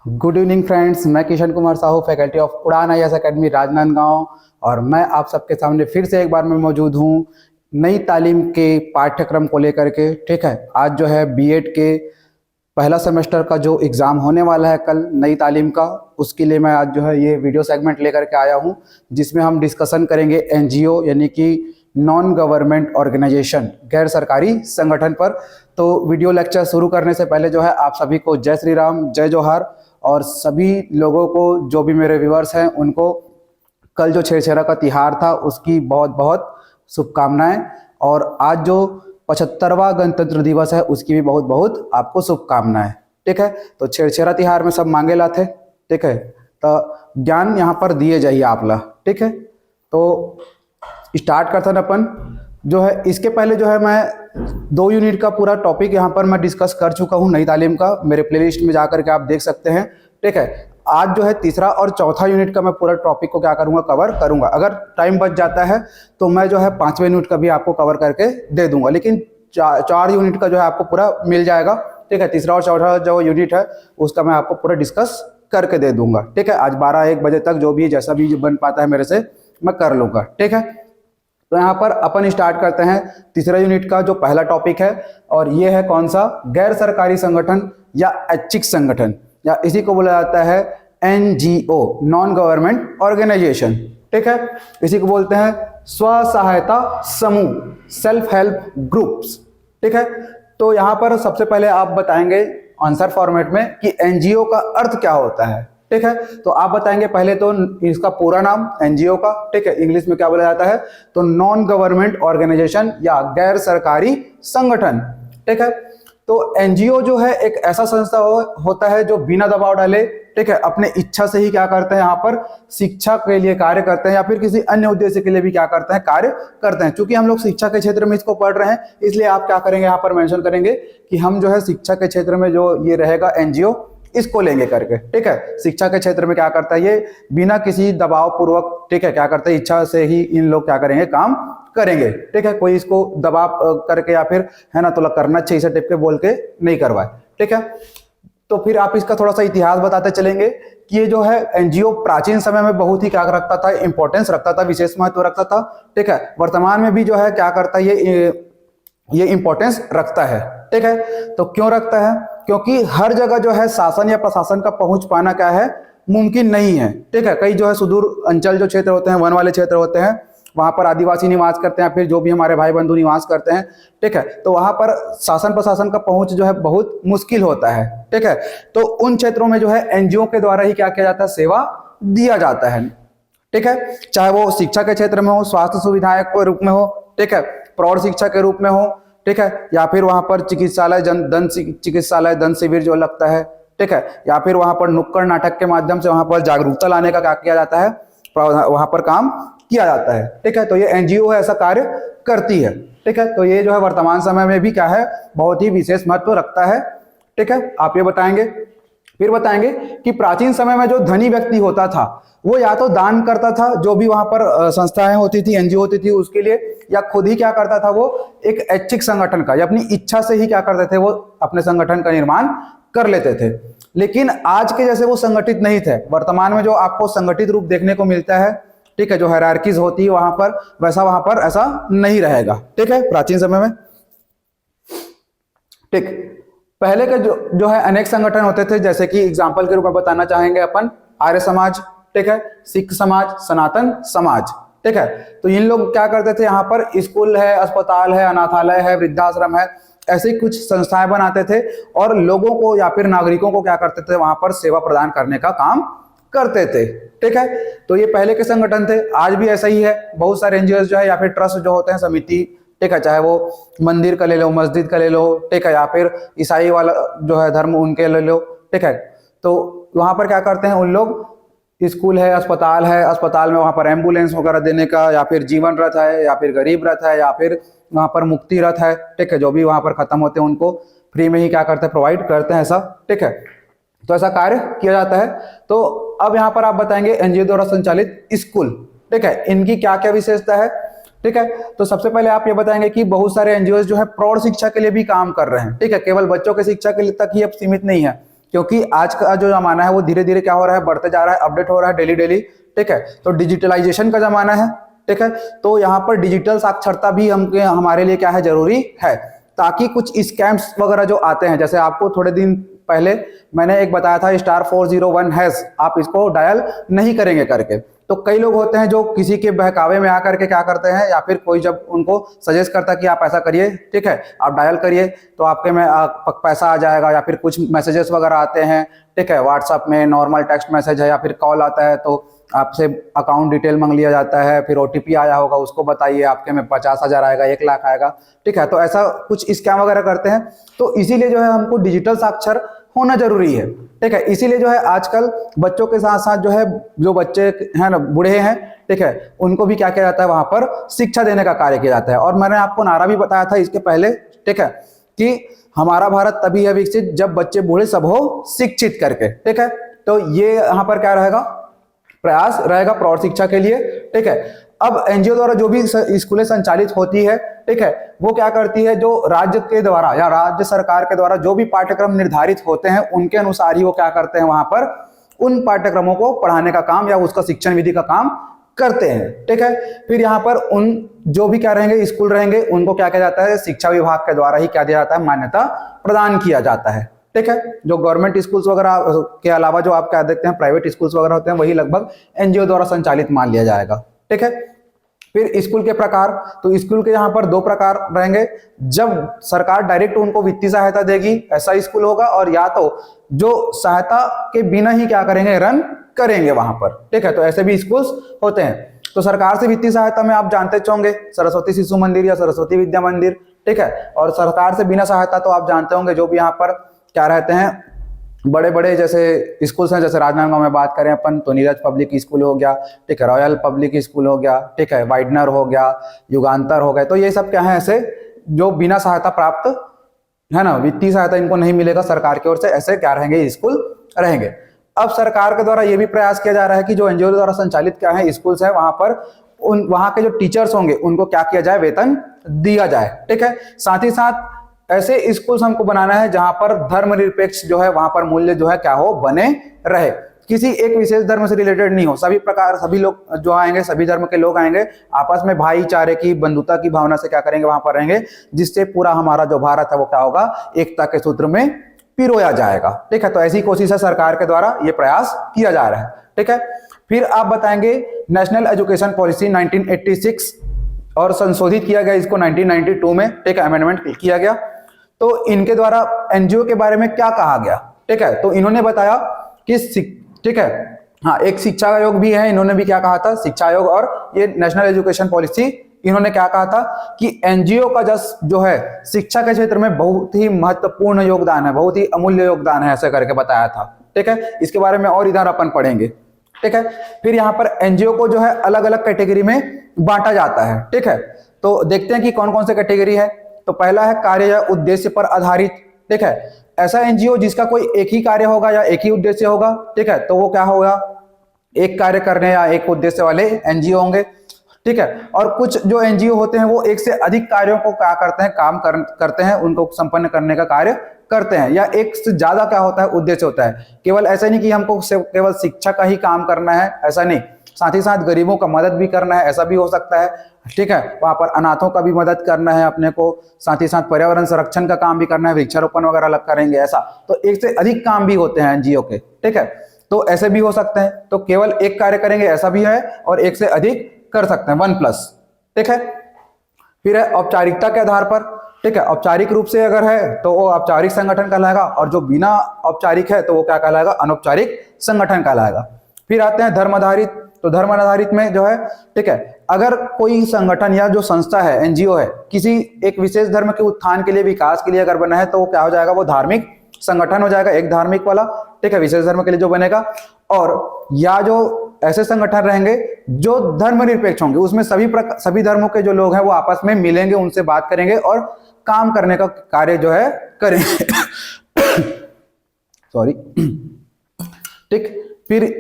Good evening friends, मैं Kishan Kumar Sahu, faculty of उड़ान IAS academy Rajnandgaon. और मैं आप सबके सामने फिर से एक बार मैं मौजूद हूँ नई तालीम के पाठ्यक्रम को लेकर के। ठीक है, आज जो है बीएड के पहला सेमेस्टर का जो एग्ज़ाम होने वाला है कल नई तालीम का, उसके लिए मैं आज जो है ये वीडियो सेगमेंट लेकर के आया हूँ, जिसमें हम डिस्कशन करेंगे एनजीओ यानी कि नॉन गवर्नमेंट ऑर्गेनाइजेशन, गैर सरकारी संगठन पर। तो वीडियो लेक्चर शुरू करने से पहले जो है आप सभी को जय श्री राम, जय जोहार। और सभी लोगों को, जो भी मेरे व्यूअर्स हैं, उनको कल जो छेरछेरा का तिहार था उसकी बहुत बहुत शुभकामनाएं। और आज जो 75वां गणतंत्र दिवस है उसकी भी बहुत बहुत आपको शुभकामनाएं। ठीक है, तो छेरछेरा तिहार में सब मांगे ला थे। ठीक है, तो ज्ञान यहाँ पर दिए जाइए आप ला। ठीक है, तो स्टार्ट करते हैं अपन जो है। इसके पहले जो है मैं 2 यूनिट का पूरा टॉपिक यहाँ पर मैं डिस्कस कर चुका हूँ नई तालीम का, मेरे प्लेलिस्ट में जाकर के आप देख सकते हैं। ठीक है, आज जो है तीसरा और चौथा यूनिट का मैं पूरा टॉपिक को क्या करूँगा, कवर करूँगा। अगर टाइम बच जाता है तो मैं जो है 5वें यूनिट का भी आपको कवर करके दे दूंगा, लेकिन 4 यूनिट का जो है आपको पूरा मिल जाएगा। ठीक है, तीसरा और चौथा जो यूनिट है उसका मैं आपको पूरा डिस्कस करके दे दूंगा। ठीक है, आज 12-1 बजे तक जो भी जैसा भी बन पाता है मेरे से मैं कर लूँगा। ठीक है, तो यहाँ पर अपन स्टार्ट करते हैं तीसरा यूनिट का जो पहला टॉपिक है, और ये है कौन सा, गैर सरकारी संगठन या ऐच्छिक संगठन, या इसी को बोला जाता है एनजीओ, नॉन गवर्नमेंट ऑर्गेनाइजेशन। ठीक है, इसी को बोलते हैं स्व सहायता समूह, सेल्फ हेल्प ग्रुप्स। ठीक है, तो यहाँ पर सबसे पहले आप बताएंगे आंसर फॉर्मेट में कि एनजीओ का अर्थ क्या होता है। ठीक है, तो आप बताएंगे पहले तो इसका पूरा नाम एनजीओ का। ठीक है, इंग्लिश में क्या बोला जाता है, तो नॉन गवर्नमेंट ऑर्गेनाइजेशन या गैर सरकारी संगठन। ठीक है, तो एनजीओ जो है एक ऐसा संस्था होता है जो बिना दबाव डाले, ठीक है, अपने इच्छा से ही क्या करते हैं, यहाँ पर शिक्षा के लिए कार्य करते हैं या फिर किसी अन्य उद्देश्य के लिए भी क्या करते हैं, कार्य करते हैं। चूंकि हम लोग शिक्षा के क्षेत्र में इसको पढ़ रहे हैं, इसलिए आप क्या करेंगे, यहाँ पर मेंशन करेंगे कि हम जो है शिक्षा के क्षेत्र में जो ये रहेगा एनजीओ, इसको लेंगे करके। ठीक है, शिक्षा के क्षेत्र में क्या करता है, ये बिना किसी दबाव पूर्वक, ठीक है, क्या करते हैं, इच्छा से ही इन लोग क्या करेंगे, काम करेंगे। ठीक है, कोई इसको दबाव करके या फिर है ना तो करना चाहिए इसे टिप के बोल के नहीं करवाए। ठीक है, तो फिर आप इसका थोड़ा सा इतिहास बताते चलेंगे कि ये जो है एनजीओ प्राचीन समय में बहुत ही क्या रखता था, इंपॉर्टेंस रखता था, विशेष महत्व रखता था। ठीक है, वर्तमान में भी जो है क्या करता है, ये इंपॉर्टेंस रखता है। ठीक है, तो क्यों रखता है, क्योंकि हर जगह जो है शासन या प्रशासन का पहुंच पाना क्या है, मुमकिन नहीं है। ठीक है, कई जो है सुदूर अंचल जो क्षेत्र होते हैं, वन वाले क्षेत्र होते हैं, वहां पर आदिवासी निवास करते हैं, फिर जो भी हमारे भाई बंधु निवास करते हैं। ठीक है, तो वहां पर शासन प्रशासन का पहुंच जो है बहुत मुश्किल होता है। ठीक है, तो उन क्षेत्रों में जो है एनजीओ के द्वारा ही क्या किया जाता है, सेवा दिया जाता है। ठीक है, चाहे वो शिक्षा के क्षेत्र में हो, स्वास्थ्य सुविधाएं के रूप में हो, ठीक है, प्रौढ़ शिक्षा के रूप में हो, ठीक है, या फिर वहां पर चिकित्सालय चिकित्सालय दंत शिविर जो लगता है। ठीक है, या फिर वहां पर नुक्कड़ नाटक के माध्यम से वहां पर जागरूकता लाने का क्या किया जाता है, वहां पर काम किया जाता है। ठीक है, तो ये एनजीओ है, ऐसा कार्य करती है। ठीक है, तो ये जो है वर्तमान समय में भी क्या है, बहुत ही विशेष महत्व रखता है। ठीक है, आप ये बताएंगे, फिर बताएंगे कि प्राचीन समय में जो धनी व्यक्ति होता था वो या तो दान करता था, जो भी वहां पर संस्थाएं होती थी, एनजीओ होती थी उसके लिए, या खुद ही क्या करता था, वो एक ऐच्छिक संगठन का या अपनी इच्छा से ही क्या करते थे, वो अपने संगठन का निर्माण कर लेते थे। लेकिन आज के जैसे वो संगठित नहीं थे। वर्तमान में जो आपको संगठित रूप देखने को मिलता है, ठीक है, जो हायरार्कीज होती है वहां पर, वैसा वहां पर ऐसा नहीं रहेगा। ठीक है, प्राचीन समय में ठीक पहले के जो है अनेक संगठन होते थे, जैसे कि एग्जांपल के रूप में बताना चाहेंगे अपन आर्य समाज, ठीक है, सिख समाज, सनातन समाज। ठीक है, तो इन लोग क्या करते थे, यहाँ पर स्कूल है, अस्पताल है, अनाथालय है, वृद्धाश्रम है, ऐसी कुछ संस्थाएं बनाते थे और लोगों को या फिर नागरिकों को क्या करते थे, वहां पर सेवा प्रदान करने का काम करते थे। ठीक है, तो ये पहले के संगठन थे। आज भी ऐसा ही है, बहुत सारे एनजीओ जो है या फिर ट्रस्ट जो होते हैं, समिति, ठीक है, चाहे वो मंदिर का ले लो, मस्जिद का ले लो, ठीक है, या फिर ईसाई वाला जो है धर्म उनके ले लो। ठीक है, तो वहां पर क्या करते हैं उन लोग, स्कूल है, अस्पताल है, अस्पताल में वहां पर एम्बुलेंस वगैरह देने का, या फिर जीवन रथ है, या फिर गरीब रथ है, या फिर वहां पर मुक्ति रथ है। ठीक है, जो भी वहां पर खत्म होते हैं उनको फ्री में ही क्या करते हैं, प्रोवाइड करते हैं ऐसा। ठीक है, तो ऐसा कार्य किया जाता है। तो अब यहाँ पर आप बताएंगे एनजीओ द्वारा संचालित स्कूल, ठीक है, इनकी क्या क्या विशेषता है। ठीक है, तो सबसे पहले आप ये बताएंगे कि बहुत सारे एनजीओ जो है प्रौढ़ शिक्षा के लिए भी काम कर रहे हैं। ठीक है, केवल बच्चों की शिक्षा के लिए तक ही अब सीमित नहीं है, क्योंकि आज का जो जमाना है वो धीरे धीरे क्या हो रहा है, बढ़ते जा रहा है, अपडेट हो रहा है डेली डेली। ठीक है, तो डिजिटलाइजेशन का जमाना है। ठीक है, तो यहाँ पर डिजिटल साक्षरता भी हमारे लिए क्या है, जरूरी है, ताकि कुछ स्कैम्स वगैरह जो आते हैं, जैसे आपको थोड़े दिन पहले मैंने एक बताया था *401#, आप इसको डायल नहीं करेंगे करके। तो कई लोग होते हैं जो किसी के बहकावे में आकर के क्या करते हैं, या फिर कोई जब उनको सजेस्ट करता है कि आप ऐसा करिए, ठीक है, आप डायल करिए तो आपके में पैसा आ जाएगा, या फिर कुछ मैसेजेस वगैरह आते हैं, ठीक है, व्हाट्सएप में नॉर्मल टेक्स्ट मैसेज है या फिर कॉल आता है, तो आपसे अकाउंट डिटेल मांग लिया जाता है, फिर OTP आया होगा उसको बताइए, आपके में 50,000 आएगा, 1 लाख आएगा। ठीक है, तो ऐसा कुछ स्कैम वगैरह करते हैं। तो इसीलिए जो है हमको डिजिटल साक्षर होना जरूरी है। ठीक है, इसीलिए जो है आजकल बच्चों के साथ साथ जो है, जो बच्चे हैं ना, बूढ़े हैं, ठीक है, उनको भी क्या किया जाता है, वहां पर शिक्षा देने का कार्य किया जाता है। और मैंने आपको नारा भी बताया था इसके पहले, ठीक है, कि हमारा भारत तभी है विकसित जब बच्चे बूढ़े सब हो शिक्षित करके। ठीक है, तो ये यहाँ पर क्या रहेगा, प्रयास रहेगा प्रौढ़ शिक्षा के लिए। ठीक है, अब NGO द्वारा जो भी स्कूलें संचालित होती है, ठीक है, वो क्या करती है, जो राज्य के द्वारा या राज्य सरकार के द्वारा जो भी पाठ्यक्रम निर्धारित होते हैं, उनके अनुसार ही वो क्या करते हैं, वहां पर उन पाठ्यक्रमों को पढ़ाने का काम या उसका शिक्षण विधि का काम करते हैं। ठीक है, फिर यहाँ पर उन जो भी क्या रहेंगे, स्कूल रहेंगे, उनको क्या किया जाता है, शिक्षा विभाग के द्वारा ही क्या दिया जाता है, मान्यता प्रदान किया जाता है। ठीक है, जो गवर्नमेंट स्कूल्स वगैरह के अलावा जो आप क्या देखते हैं प्राइवेट स्कूल्स वगैरह होते हैं, वही लगभग NGO द्वारा संचालित मान लिया जाएगा। ठीक है, फिर स्कूल के प्रकार, तो स्कूल के यहाँ पर 2 प्रकार रहेंगे। जब सरकार डायरेक्ट उनको वित्तीय सहायता देगी ऐसा स्कूल होगा, और या तो जो सहायता के बिना ही क्या करेंगे, रन करेंगे वहां पर। ठीक है, तो ऐसे भी स्कूल्स होते हैं। तो सरकार से वित्तीय सहायता में आप जानते होंगे सरस्वती शिशु मंदिर या सरस्वती विद्या मंदिर। ठीक है, और सरकार से बिना सहायता तो आप जानते होंगे जो भी यहाँ पर क्या रहते हैं, बड़े बड़े जैसे स्कूल्स हैं, जैसे राजनांदगांव में बात करें अपन तो नीरज पब्लिक स्कूल हो गया, ठीक है, रॉयल पब्लिक स्कूल हो गया, ठीक है, वाइडनर हो गया, युगांतर हो गए। तो ये सब क्या है, ऐसे जो बिना सहायता प्राप्त है ना, वित्तीय सहायता इनको नहीं मिलेगा सरकार की ओर से, ऐसे क्या रहेंगे, स्कूल रहेंगे। अब सरकार के द्वारा ये भी प्रयास किया जा रहा है कि जो NGO द्वारा संचालित क्या है स्कूल्स है, वहां पर वहां के जो टीचर्स होंगे उनको क्या किया जाए, वेतन दिया जाए। ठीक है, साथ ही साथ ऐसे स्कूल्स हमको बनाना है जहां पर धर्मनिरपेक्ष जो है, वहां पर मूल्य जो है क्या हो, बने रहे, किसी एक विशेष धर्म से रिलेटेड नहीं हो। सभी प्रकार, सभी लोग जो आएंगे, सभी धर्म के लोग आएंगे, आपस में भाईचारे की, बंधुता की भावना से क्या करेंगे, वहां पर रहेंगे, जिससे पूरा हमारा जो भारत है वो क्या होगा, एकता के सूत्र में पिरोया जाएगा। ठीक है, तो ऐसी कोशिश है सरकार के द्वारा, ये प्रयास किया जा रहा है। ठीक है, फिर आप बताएंगे नेशनल एजुकेशन पॉलिसी 1986 और संशोधित किया गया इसको 1992 में। ठीक है, अमेंडमेंट किया गया। तो इनके द्वारा NGO के बारे में क्या कहा गया, ठीक है, तो इन्होंने बताया कि ठीक है, हाँ, एक शिक्षा आयोग भी है, इन्होंने भी क्या कहा था, शिक्षा आयोग, और ये नेशनल एजुकेशन पॉलिसी, इन्होंने क्या कहा था कि NGO का जो है शिक्षा के क्षेत्र में बहुत ही महत्वपूर्ण योगदान है, बहुत ही अमूल्य योगदान है, ऐसे करके बताया था। ठीक है, इसके बारे में और इधर अपन पढ़ेंगे। ठीक है, फिर यहाँ पर NGO को जो है अलग अलग कैटेगरी में बांटा जाता है। ठीक है, तो देखते हैं कि कौन कौन से कैटेगरी है। तो पहला है कार्य या उद्देश्य पर आधारित। ठीक है, ऐसा NGO जिसका कोई एक ही कार्य होगा या एक ही उद्देश्य होगा। ठीक है, तो वो क्या होगा, एक कार्य करने या एक उद्देश्य वाले NGO होंगे। ठीक है, और कुछ जो NGO होते हैं वो एक से अधिक कार्यों को क्या करते हैं, काम करते हैं, उनको संपन्न करने का कार्य करते हैं, या एक से ज्यादा क्या होता है, उद्देश्य होता है। केवल ऐसा नहीं कि हमको केवल शिक्षा का ही काम करना है, ऐसा नहीं, साथ ही साथ गरीबों का मदद भी करना है, ऐसा भी हो सकता है। ठीक है, वहां पर अनाथों का भी मदद करना है अपने को, साथ ही साथ पर्यावरण संरक्षण का काम भी करना है, वृक्षारोपण वगैरह अलग करेंगे, ऐसा। तो एक से अधिक काम भी होते हैं NGO के। ठीक है, तो ऐसे भी हो सकते हैं, तो केवल एक कार्य करेंगे ऐसा भी है, और एक से अधिक कर सकते हैं, 1+। ठीक है, फिर है औपचारिकता के आधार पर। ठीक है, औपचारिक रूप से अगर है तो वो औपचारिक संगठन कहलाएगा, और जो बिना औपचारिक है तो वो क्या कहलाएगा, अनौपचारिक संगठन कहलाएगा। फिर आते हैं धर्म आधारित। तो धर्म आधारित में जो है, ठीक है, अगर कोई संगठन या जो संस्था है, NGO है, किसी एक विशेष धर्म के उत्थान के लिए, विकास के लिए अगर बना है, तो वो क्या हो जाएगा, वो धार्मिक संगठन हो जाएगा, एक धार्मिक वाला। ठीक है, विशेष धर्म के लिए जो बनेगा। और या जो ऐसे संगठन रहेंगे जो धर्मनिरपेक्ष होंगे, उसमें सभी धर्मों के जो लोग हैं वो आपस में मिलेंगे, उनसे बात करेंगे और काम करने का कार्य जो है करेंगे। सॉरी। ठीक, फिर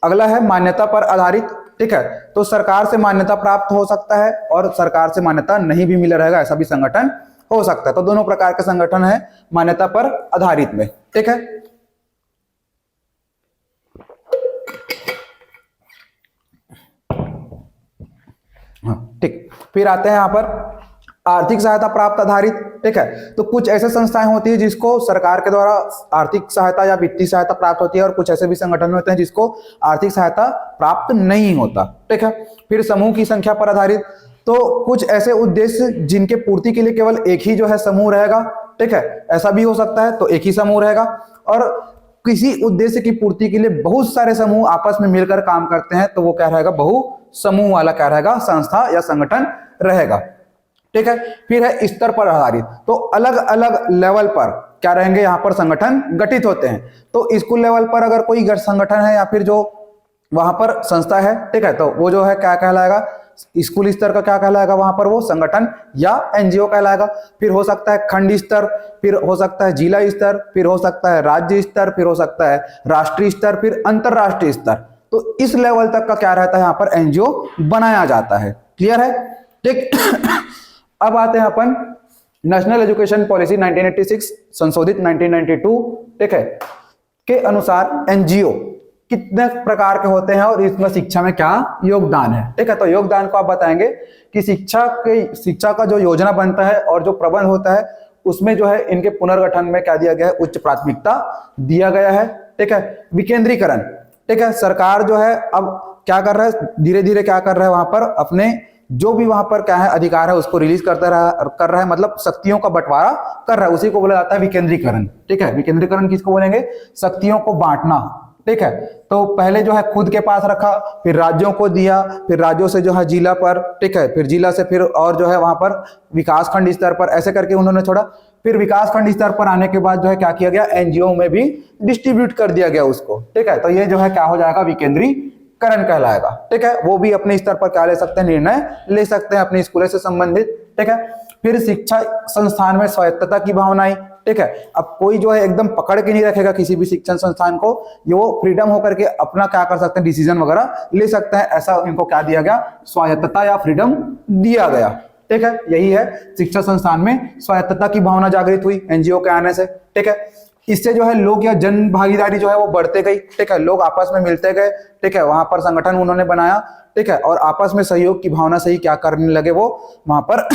अगला है मान्यता पर आधारित। ठीक है, तो सरकार से मान्यता प्राप्त हो सकता है और सरकार से मान्यता नहीं भी मिला रहेगा, ऐसा भी संगठन हो सकता है। तो दोनों प्रकार के संगठन है मान्यता पर आधारित में। ठीक है, हाँ ठीक। फिर आते हैं यहाँ पर आर्थिक सहायता प्राप्त आधारित, ठीक है। तो कुछ ऐसे संस्थाएं होती है जिसको सरकार के द्वारा आर्थिक सहायता या वित्तीय सहायता प्राप्त होती है, और कुछ ऐसे भी संगठन होते हैं जिसको आर्थिक सहायता प्राप्त नहीं होता, ठीक है। फिर समूह की संख्या पर आधारित, तो कुछ ऐसे उद्देश्य जिनके पूर्ति के लिए केवल एक ही जो है समूह रहेगा, ठीक है, ऐसा भी हो सकता है, तो एक ही समूह रहेगा। और किसी उद्देश्य की पूर्ति के लिए बहुत सारे समूह आपस में मिलकर काम करते हैं, तो वो क्या रहेगा, बहु समूह वाला क्या रहेगा, संस्था या संगठन रहेगा, ठीक है। फिर है स्तर पर आधारित, तो अलग अलग लेवल पर क्या रहेंगे, यहाँ पर संगठन गठित होते हैं। तो स्कूल लेवल पर अगर कोई संगठन है या फिर जो वहां पर संस्था है, ठीक है, तो वो जो है क्या कहलाएगा, स्कूल स्तर का क्या कहलाएगा, वहां पर वो संगठन या एनजीओ कहलाएगा। फिर हो सकता है खंड स्तर, फिर हो सकता है जिला स्तर, फिर हो सकता है राज्य स्तर, फिर हो सकता है राष्ट्रीय स्तर, फिर अंतरराष्ट्रीय स्तर। तो इस लेवल तक का क्या रहता है, यहाँ पर एनजीओ बनाया जाता है। क्लियर है, ठीक। अब आते हैं अपन नेशनल एजुकेशन पॉलिसी 1986 संशोधित 1992, ठीक है, के अनुसार एनजीओ कितने प्रकार के होते हैं और इसमें शिक्षा में क्या योगदान है, ठीक है। तो योगदान को आप बताएंगे कि शिक्षा का जो योजना बनता है और जो प्रबंध होता है उसमें जो है इनके पुनर्गठन में क्या दिया गया है, उच्च प्राथमिकता दिया गया है, ठीक है। विकेंद्रीकरण, ठीक है, सरकार जो है अब क्या कर रहा है, धीरे धीरे क्या कर रहा है, वहां पर अपने जो भी वहां पर क्या है अधिकार है उसको रिलीज कर रहा है, मतलब शक्तियों का बंटवारा कर रहा है, उसी को बोला जाता है विकेंद्रीकरण, ठीक है। विकेंद्रीकरण किसको बोलेंगे, शक्तियों को बांटना, ठीक है। तो पहले जो है खुद के पास रखा, फिर राज्यों को दिया, फिर राज्यों से जो है जिला पर, ठीक है, फिर जिला से फिर और जो है वहां पर विकास खंड स्तर पर, ऐसे करके उन्होंने छोड़ा। फिर विकास खंड स्तर पर आने के बाद जो है क्या किया गया, एनजीओ में भी डिस्ट्रीब्यूट कर दिया गया उसको, ठीक है। तो ये जो है क्या हो जाएगा, विकेंद्रीकरण कहलाएगा, ठीक है। वो भी अपने स्तर पर क्या ले सकते हैं, निर्णय ले सकते हैं अपने स्कूल से संबंधित, ठीक है। फिर शिक्षा संस्थान में स्वायत्तता की भावना आई, ठीक है। अब कोई जो है एकदम पकड़ के नहीं रखेगा किसी भी शिक्षण संस्थान को, ये वो फ्रीडम होकर के अपना क्या कर सकते हैं, डिसीजन वगैरह ले सकते हैं, ऐसा इनको क्या दिया गया, स्वायत्तता या फ्रीडम दिया गया, ठीक है। यही है शिक्षा संस्थान में स्वायत्तता की भावना जागृत हुई एनजीओ के आने से, ठीक है। इससे जो है लोग या जन भागीदारी जो है वो बढ़ते गई, ठीक है, लोग आपस में मिलते गए, ठीक है, वहां पर संगठन उन्होंने बनाया, ठीक है, और आपस में सहयोग की भावना से ही क्या करने लगे, वो वहां पर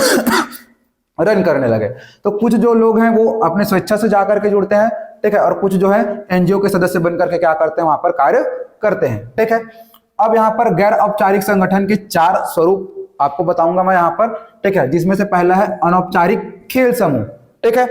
रन करने लगे। तो कुछ जो लोग हैं वो अपने स्वेच्छा से जाकर के जुड़ते हैं, ठीक है, और कुछ जो है एनजीओ के सदस्य बनकर के क्या करते हैं, वहां पर कार्य करते हैं, ठीक है। अब यहाँ पर गैर औपचारिक संगठन के 4 स्वरूप आपको बताऊंगा मैं यहाँ पर, ठीक है, जिसमें से पहला है अनौपचारिक खेल समूह, ठीक है।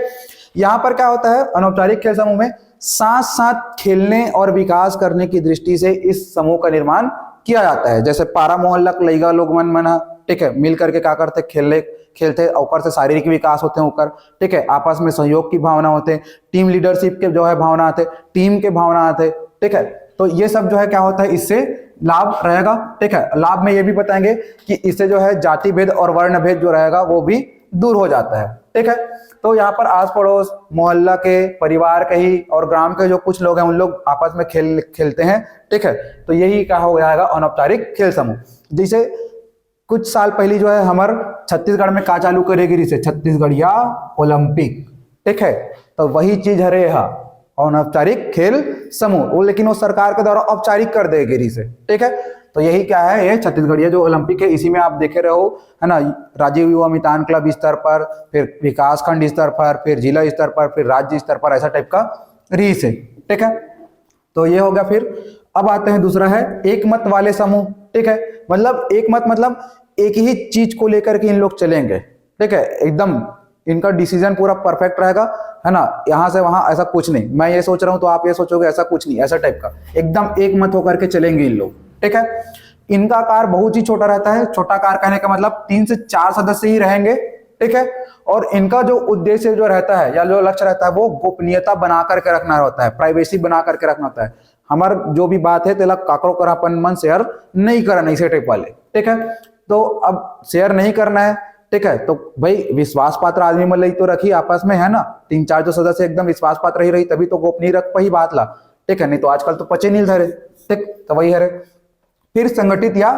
यहाँ पर क्या होता है, अनौपचारिक खेल समूह में साथ साथ खेलने और विकास करने की दृष्टि से इस समूह का निर्माण किया जाता है। जैसे पारा मोहल्ला लइगा लोग मन मना, ठीक है, मिल करके क्या करते, खेलते, ऊपर से शारीरिक विकास होते हैं ऊपर, ठीक है, आपस में सहयोग की भावना होते हैं, टीम लीडरशिप के जो है भावना आते, टीम के भावना आते, ठीक है। तो ये सब जो है क्या होता है, इससे लाभ रहेगा, ठीक है। लाभ में ये भी बताएंगे कि इससे जो है जाति भेद और वर्ण भेद जो रहेगा वो भी दूर हो जाता है, ठीक है। तो यहाँ पर आस पड़ोस मोहल्ला के, परिवार के ही और ग्राम के जो कुछ लोग हैं उन लोग आपस में खेलते हैं, ठीक है। तो यही क्या हो जाएगा, अनौपचारिक खेल समूह। जैसे कुछ साल पहले जो है हमारे छत्तीसगढ़ में का चालू करेगी रिसे, छत्तीसगढ़िया ओलंपिक, ठीक है। तो वही चीज है रे, अनौपचारिक खेल समूह, वो लेकिन वो सरकार के द्वारा औपचारिक कर देगी रिसे, ठीक है। तो यही क्या है, ये छत्तीसगढ़िया जो ओलंपिक है, इसी में आप देखे रहो, है ना, राजीव युवा मितान क्लब स्तर पर, फिर विकास खंड स्तर पर, फिर जिला स्तर पर, फिर राज्य स्तर पर, ऐसा टाइप का रीस है, ठीक है। तो ये हो गया। फिर अब आते हैं दूसरा है एक मत वाले समूह, ठीक है। मतलब एक मत मतलब एक ही चीज को लेकर के इन लोग चलेंगे, ठीक है, एकदम इनका डिसीजन पूरा परफेक्ट रहेगा, है ना, यहां से वहां ऐसा कुछ नहीं, मैं ये सोच रहा हूं तो आप ये सोचोगे, ऐसा कुछ नहीं, ऐसा टाइप का एकदम एक मत होकर के चलेंगे इन लोग, ठीक है। इनका आकार बहुत ही छोटा रहता है, छोटा आकार कहने का मतलब 3 से 4 सदस्य ही रहेंगे, ठीक है। और इनका जो उद्देश्य जो रहता है या जो लक्ष्य रहता है वो गोपनीयता बना करके रखना होता है, प्राइवेसी बना करके रखना होता है। हमार जो भी बात है तेला काकरो कर अपन मन शेयर नहीं करना, इसे टाइप वाले, ठीक है। तो अब शेयर नहीं करना है, ठीक है, तो भाई विश्वास पात्र आदमी मतलब तो रखी आपस में, है ना, 3-4 जो सदस्य एकदम विश्वास पात्र ही रही तभी तो गोपनीय रख पाई बात ला, ठीक है, नहीं तो आजकल तो पचे नहीं धरे, ठीक, तो वही है। फिर संगठित या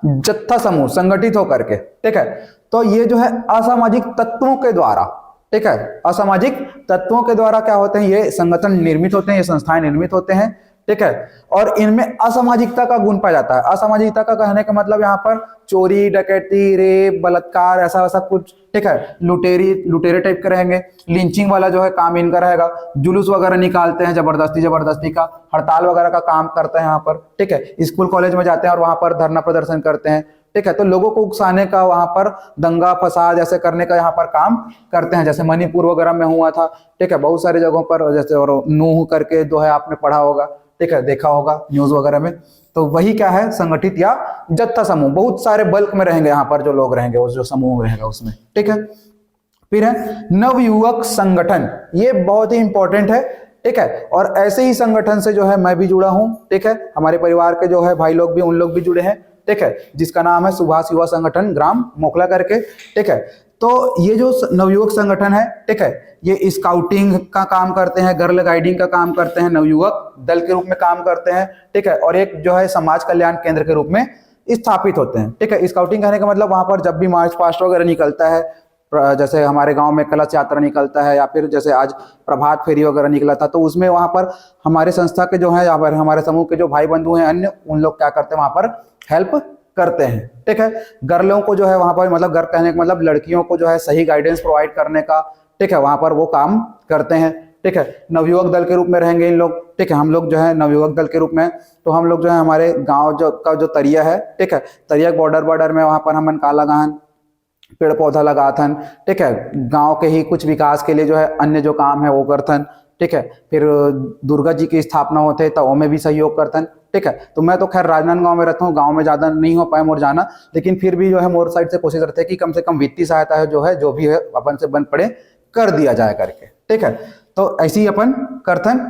जत्था समूह, संगठित होकर के, ठीक है। तो ये जो है असामाजिक तत्वों के द्वारा, ठीक है, असामाजिक तत्वों के द्वारा क्या होते हैं, ये संगठन निर्मित होते हैं, ये संस्थाएं निर्मित होते हैं, ठीक है। और इनमें असामाजिकता का गुण पाया जाता है। असामाजिकता का कहने का मतलब यहाँ पर चोरी, डकैती, रेप, बलात्कार, ऐसा वैसा कुछ, ठीक है। लुटेरे टाइप के रहेंगे। लिंचिंग वाला जो है काम इनका रहेगा। जुलूस वगैरह निकालते हैं जबरदस्ती का, हड़ताल वगैरह का काम करते हैं यहाँ पर, ठीक है। स्कूल कॉलेज में जाते हैं और वहां पर धरना प्रदर्शन करते हैं, ठीक है। तो लोगों को उकसाने का, वहां पर दंगा फसाद ऐसे करने का यहाँ पर काम करते हैं, जैसे मणिपुर वगैरह में हुआ था, ठीक है। बहुत सारी जगहों पर, जैसे और नूह करके जो है आपने पढ़ा होगा, ठीक है, देखा होगा न्यूज वगैरह में। तो वही क्या है, संगठित या जत्था समूह, बहुत सारे बल्क में रहेंगे यहाँ पर जो लोग रहेंगे, उस जो समूह रहेगा उसमें, ठीक है। फिर है नवयुवक संगठन, ये बहुत ही इंपॉर्टेंट है, ठीक है। और ऐसे ही संगठन से जो है मैं भी जुड़ा हूं, ठीक है। हमारे परिवार के जो है भाई लोग भी, उन लोग भी जुड़े हैं, ठीक है, जिसका नाम है सुभाष युवा संगठन ग्राम मोखला करके, ठीक है। तो ये जो नवयुवक संगठन है, ठीक है, ये स्काउटिंग का काम करते हैं, गर्ल गाइडिंग का काम करते हैं, नवयुवक दल के रूप में काम करते हैं, ठीक है। और एक जो है समाज कल्याण केंद्र के रूप में स्थापित होते हैं, ठीक है। स्काउटिंग कहने का मतलब वहां पर जब भी मार्च पास्ट वगैरह निकलता है, जैसे हमारे गांव में कलश यात्रा निकलता है, या फिर जैसे आज प्रभात फेरी वगैरह निकला था, तो उसमें वहां पर हमारे संस्था के जो है, या फिर हमारे समूह के जो भाई बंधु हैं अन्य, उन लोग क्या करते हैं, वहां पर हेल्प करते हैं, ठीक है। गर्लों को जो है वहां पर, मतलब घर कहने का मतलब लड़कियों को जो है सही गाइडेंस प्रोवाइड करने का, ठीक है, वहां पर वो काम करते हैं, ठीक है। नवयुवक दल के रूप में रहेंगे इन लोग, ठीक है। हम लोग जो है नवयुवक दल के रूप में, तो हम लोग जो है हमारे गांव का जो तरिया है, ठीक है, तरिया बॉर्डर में वहां पर हम काला गाहन पेड़ पौधा लगाथन, ठीक है। गांव के ही कुछ विकास के लिए जो है अन्य जो काम है वो करथन, ठीक है। फिर दुर्गा जी की स्थापना होते तो में भी सहयोग करथन, ठीक है। तो मैं तो खैर राजनांदगांव में रहता हूँ, गांव में ज्यादा नहीं हो पाए मोर जाना, लेकिन फिर भी जो है मोर साइड से कोशिश करते हैं कि कम से कम वित्तीय सहायता है जो है, जो भी है अपन से बन पड़े कर दिया जाए करके, ठीक है। तो ऐसे ही अपन करथन।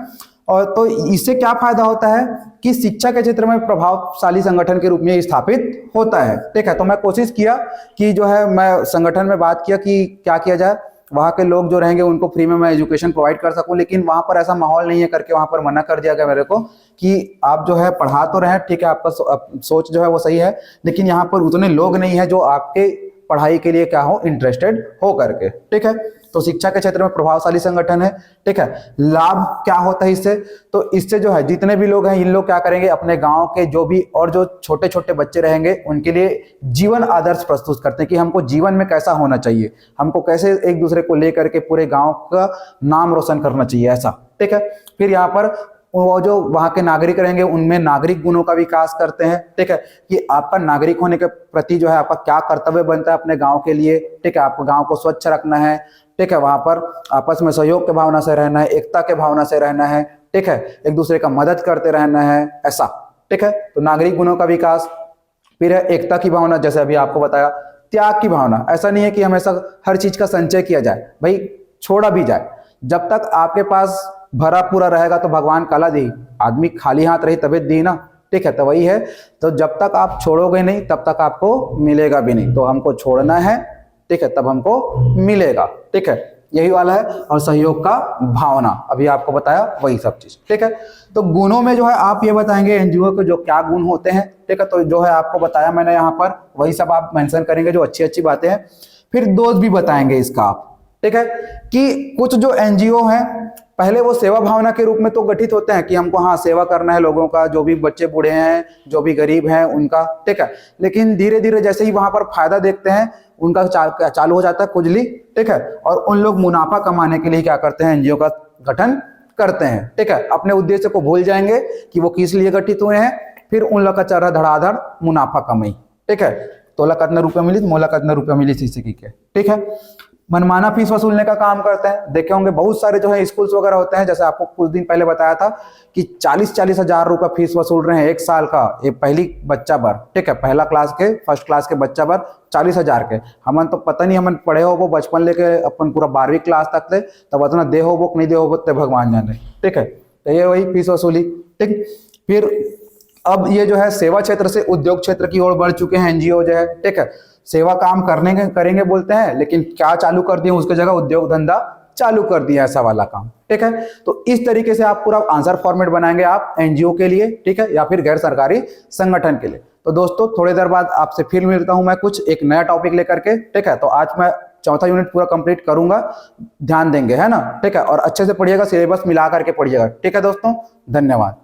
और तो इससे क्या फायदा होता है कि शिक्षा के क्षेत्र में प्रभावशाली संगठन के रूप में स्थापित होता है, ठीक है। तो मैं कोशिश किया कि जो है मैं संगठन में बात किया कि क्या किया जाए, वहाँ के लोग जो रहेंगे उनको फ्री में मैं एजुकेशन प्रोवाइड कर सकूं, लेकिन वहाँ पर ऐसा माहौल नहीं है करके वहाँ पर मना कर दिया गया मेरे को कि आप जो है पढ़ा तो रहे, ठीक है, आपका सोच जो है वो सही है, लेकिन यहाँ पर उतने लोग नहीं है जो आपके पढ़ाई के लिए क्या हो, इंटरेस्टेड हो करके, ठीक है। तो शिक्षा के क्षेत्र में प्रभावशाली संगठन है, ठीक है। लाभ क्या होता है इससे, तो इससे जो है जितने भी लोग हैं, इन लोग क्या करेंगे, अपने गांव के जो भी और जो छोटे छोटे बच्चे रहेंगे उनके लिए जीवन आदर्श प्रस्तुत करते हैं कि हमको जीवन में कैसा होना चाहिए, हमको कैसे एक दूसरे को लेकर के पूरे गांव का नाम रोशन करना चाहिए, ऐसा, ठीक है। फिर यहाँ पर वो जो वहाँ के नागरिक रहेंगे उनमें नागरिक गुणों का विकास करते हैं, ठीक है, कि आपका नागरिक होने के प्रति जो है आपका क्या कर्तव्य बनता है अपने गांव के लिए, ठीक है। आपको गांव को स्वच्छ रखना है, ठीक है, वहां पर आपस में सहयोग के भावना से रहना है, एकता के भावना से रहना है, ठीक है, एक दूसरे का मदद करते रहना है, ऐसा, ठीक है। तो नागरिक गुणों का विकास। फिर है एकता की भावना, जैसे अभी आपको बताया। त्याग की भावना, ऐसा नहीं है कि हमेशा हर चीज का संचय किया जाए, भाई छोड़ा भी जाए, जब तक आपके पास भरा पूरा रहेगा तो भगवान कला दी, आदमी खाली हाथ रही तबीयत दी ना, ठीक है। तो वही है, तो जब तक आप छोड़ोगे नहीं तब तक आपको मिलेगा भी नहीं, तो हमको छोड़ना है, ठीक है, तब हमको मिलेगा, ठीक है, यही वाला है। और सहयोग का भावना अभी आपको बताया, वही सब चीज, ठीक है। तो गुणों में जो है आप ये बताएंगे एनजीओ के जो क्या गुण होते हैं, ठीक है, तो जो है आपको बताया मैंने यहाँ पर, वही सब आप मेंशन करेंगे जो अच्छी अच्छी बातें हैं। फिर दोष भी बताएंगे इसका आप, ठीक है, कि कुछ जो एनजीओ हैं पहले वो सेवा भावना के रूप में तो गठित होते हैं कि हमको हाँ सेवा करना है लोगों का, जो भी बच्चे बूढ़े हैं, जो भी गरीब हैं उनका, ठीक है। लेकिन धीरे धीरे जैसे ही वहां पर फायदा देखते हैं उनका चालू हो जाता है खुजली, ठीक है। और उन लोग मुनाफा कमाने के लिए क्या करते हैं, एनजीओ का गठन करते हैं, ठीक है। अपने उद्देश्य को भूल जाएंगे कि वो किस लिए गठित हुए हैं, फिर उन लोग का चल रहा धड़ाधड़ मुनाफा कमाई, ठीक है। तोला कितना रुपया मिली, मोला कितना रुपया मिली, सीसी की के, ठीक है। मनमाना फीस वसूलने का काम करते हैं, देखे होंगे बहुत सारे जो है स्कूल्स वगैरह होते हैं, जैसे आपको कुछ दिन पहले बताया था कि 40-40 हजार रुपया फीस वसूल रहे हैं एक साल का, ये पहली बच्चा पर, ठीक है, पहला क्लास के, फर्स्ट क्लास के बच्चा पर 40 हजार के। हमन तो पता नहीं, हमन पढ़े हो वो बचपन लेके अपन पूरा 12वीं क्लास तक थे, तब इतना दे हो वो नहीं दे हो ते भगवान जाने, ठीक है। तो ये वही फीस वसूली, ठीक। फिर अब ये जो है सेवा क्षेत्र से उद्योग क्षेत्र की ओर बढ़ चुके हैं एनजीओ जो है, ठीक है। सेवा काम करेंगे बोलते हैं, लेकिन क्या चालू कर दिए उसके जगह उद्योग धंधा चालू कर दिया, ऐसा वाला काम, ठीक है। तो इस तरीके से आप पूरा आंसर फॉर्मेट बनाएंगे आप एनजीओ के लिए, ठीक है, या फिर गैर सरकारी संगठन के लिए। तो दोस्तों थोड़ी देर बाद आपसे फिर मिलता हूं मैं कुछ एक नया टॉपिक लेकर के, ठीक है। तो आज मैं चौथा यूनिट पूरा कंप्लीट करूंगा, ध्यान देंगे, है ना, ठीक है। और अच्छे से पढ़िएगा, सिलेबस मिला करके पढ़िएगा, ठीक है दोस्तों, धन्यवाद।